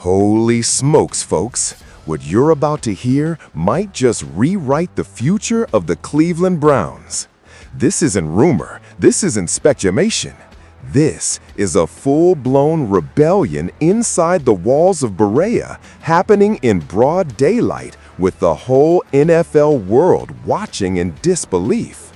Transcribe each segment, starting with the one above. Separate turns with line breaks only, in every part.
Holy smokes, folks. What you're about to hear might just rewrite the future of the Cleveland Browns. This isn't rumor. This isn't speculation. This is a full-blown rebellion inside the walls of Berea, happening in broad daylight with the whole NFL world watching in disbelief.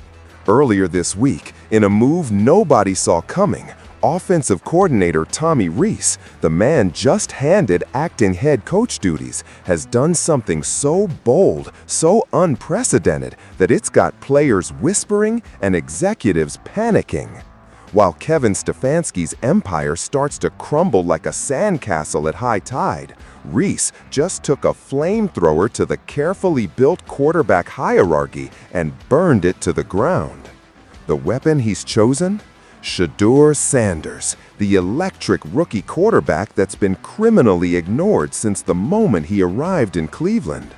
Earlier this week, in a move nobody saw coming, offensive coordinator Tommy Rees, the man just handed acting head coach duties, has done something so bold, so unprecedented, that it's got players whispering and executives panicking. While Kevin Stefanski's empire starts to crumble like a sandcastle at high tide, Rees just took a flamethrower to the carefully built quarterback hierarchy and burned it to the ground. The weapon he's chosen? Shedeur Sanders, the electric rookie quarterback that's been criminally ignored since the moment he arrived in Cleveland.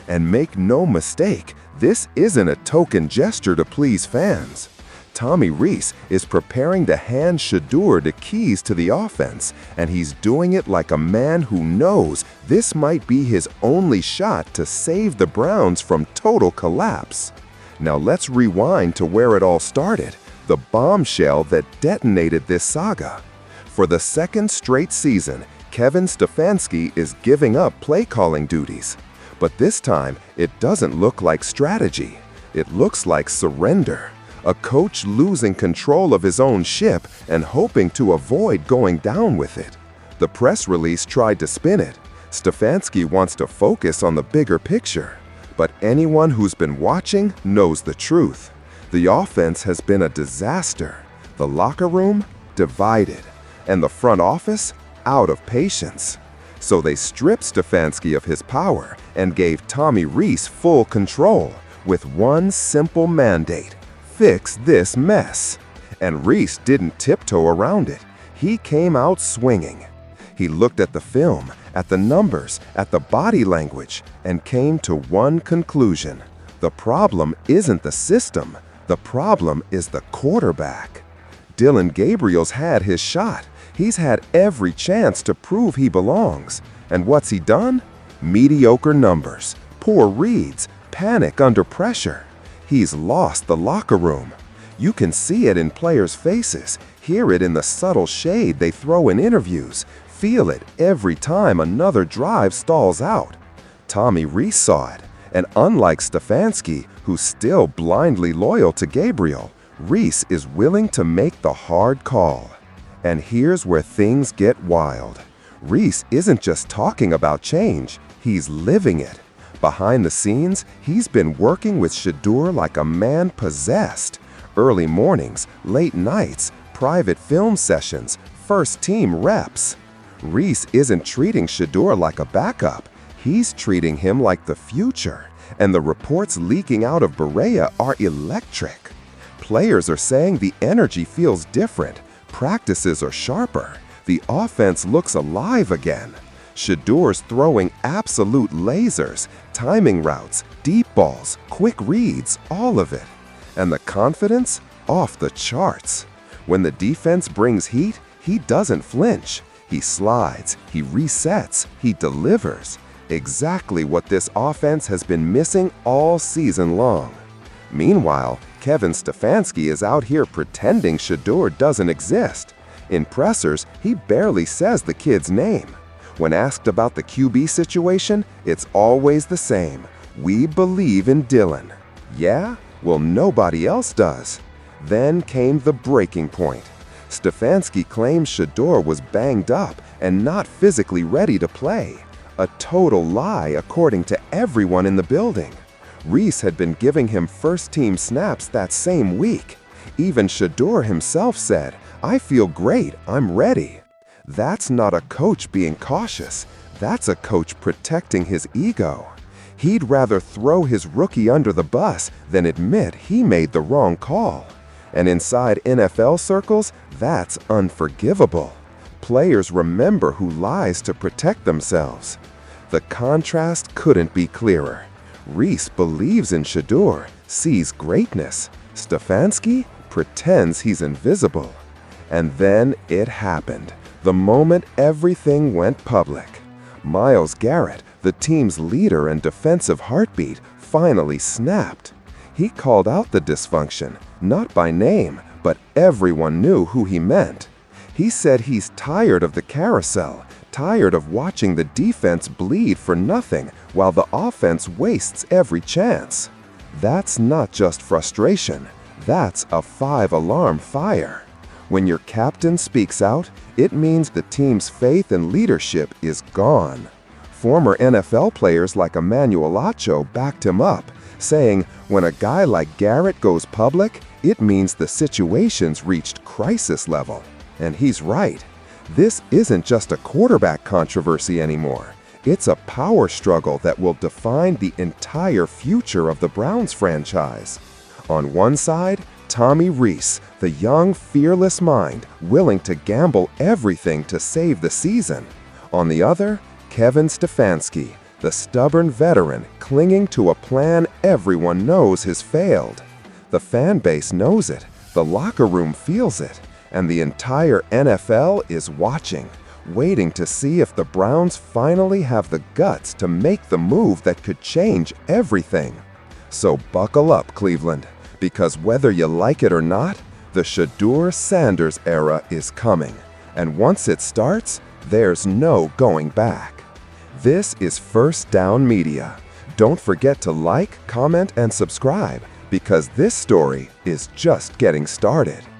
And make no mistake, this isn't a token gesture to please fans. Tommy Rees is preparing to hand Shedeur the keys to the offense, and he's doing it like a man who knows this might be his only shot to save the Browns from total collapse. Now let's rewind to where it all started, the bombshell that detonated this saga. For the second straight season, Kevin Stefanski is giving up play-calling duties. But this time, it doesn't look like strategy. It looks like surrender. A coach losing control of his own ship and hoping to avoid going down with it. The press release tried to spin it. Stefanski wants to focus on the bigger picture. But anyone who's been watching knows the truth. The offense has been a disaster. The locker room, divided. And the front office, out of patience. So they stripped Stefanski of his power and gave Tommy Rees full control with one simple mandate: fix this mess. And Rees didn't tiptoe around it. He came out swinging. He looked at the film, at the numbers, at the body language, and came to one conclusion. The problem isn't the system. The problem is the quarterback. Dylan Gabriel's had his shot. He's had every chance to prove he belongs. And what's he done? Mediocre numbers, poor reads, panic under pressure. He's lost the locker room. You can see it in players' faces, hear it in the subtle shade they throw in interviews, feel it every time another drive stalls out. Tommy Rees saw it, and unlike Stefanski, who's still blindly loyal to Gabriel, Rees is willing to make the hard call. And here's where things get wild. Rees isn't just talking about change, he's living it. Behind the scenes, he's been working with Shedeur like a man possessed. Early mornings, late nights, private film sessions, first-team reps. Rees isn't treating Shedeur like a backup. He's treating him like the future. And the reports leaking out of Berea are electric. Players are saying the energy feels different. Practices are sharper. The offense looks alive again. Shedeur's throwing absolute lasers, timing routes, deep balls, quick reads, all of it. And the confidence? Off the charts. When the defense brings heat, he doesn't flinch. He slides, he resets, he delivers. Exactly what this offense has been missing all season long. Meanwhile, Kevin Stefanski is out here pretending Shedeur doesn't exist. In pressers, he barely says the kid's name. When asked about the QB situation, it's always the same. We believe in Dylan. Yeah? Well, nobody else does. Then came the breaking point. Stefanski claims Shedeur was banged up and not physically ready to play. A total lie according to everyone in the building. Rees had been giving him first-team snaps that same week. Even Shedeur himself said, "I feel great, I'm ready." That's not a coach being cautious. That's a coach protecting his ego. He'd rather throw his rookie under the bus than admit he made the wrong call. And inside NFL circles, that's unforgivable. Players remember who lies to protect themselves. The contrast couldn't be clearer. Rees believes in Shedeur, sees greatness. Stefanski pretends he's invisible. And then it happened. The moment everything went public. Myles Garrett, the team's leader and defensive heartbeat, finally snapped. He called out the dysfunction, not by name, but everyone knew who he meant. He said he's tired of the carousel, tired of watching the defense bleed for nothing while the offense wastes every chance. That's not just frustration, that's a 5-alarm fire. When your captain speaks out, it means the team's faith and leadership is gone. Former NFL players like Emmanuel Acho backed him up, saying when a guy like Garrett goes public, it means the situation's reached crisis level. And he's right. This isn't just a quarterback controversy anymore. It's a power struggle that will define the entire future of the Browns franchise. On one side, Tommy Rees, the young, fearless mind, willing to gamble everything to save the season. On the other, Kevin Stefanski, the stubborn veteran clinging to a plan everyone knows has failed. The fan base knows it, the locker room feels it, and the entire NFL is watching, waiting to see if the Browns finally have the guts to make the move that could change everything. So buckle up, Cleveland, because whether you like it or not, the Shedeur Sanders era is coming, and once it starts, there's no going back. This is First Down Media. Don't forget to like, comment, and subscribe, because this story is just getting started.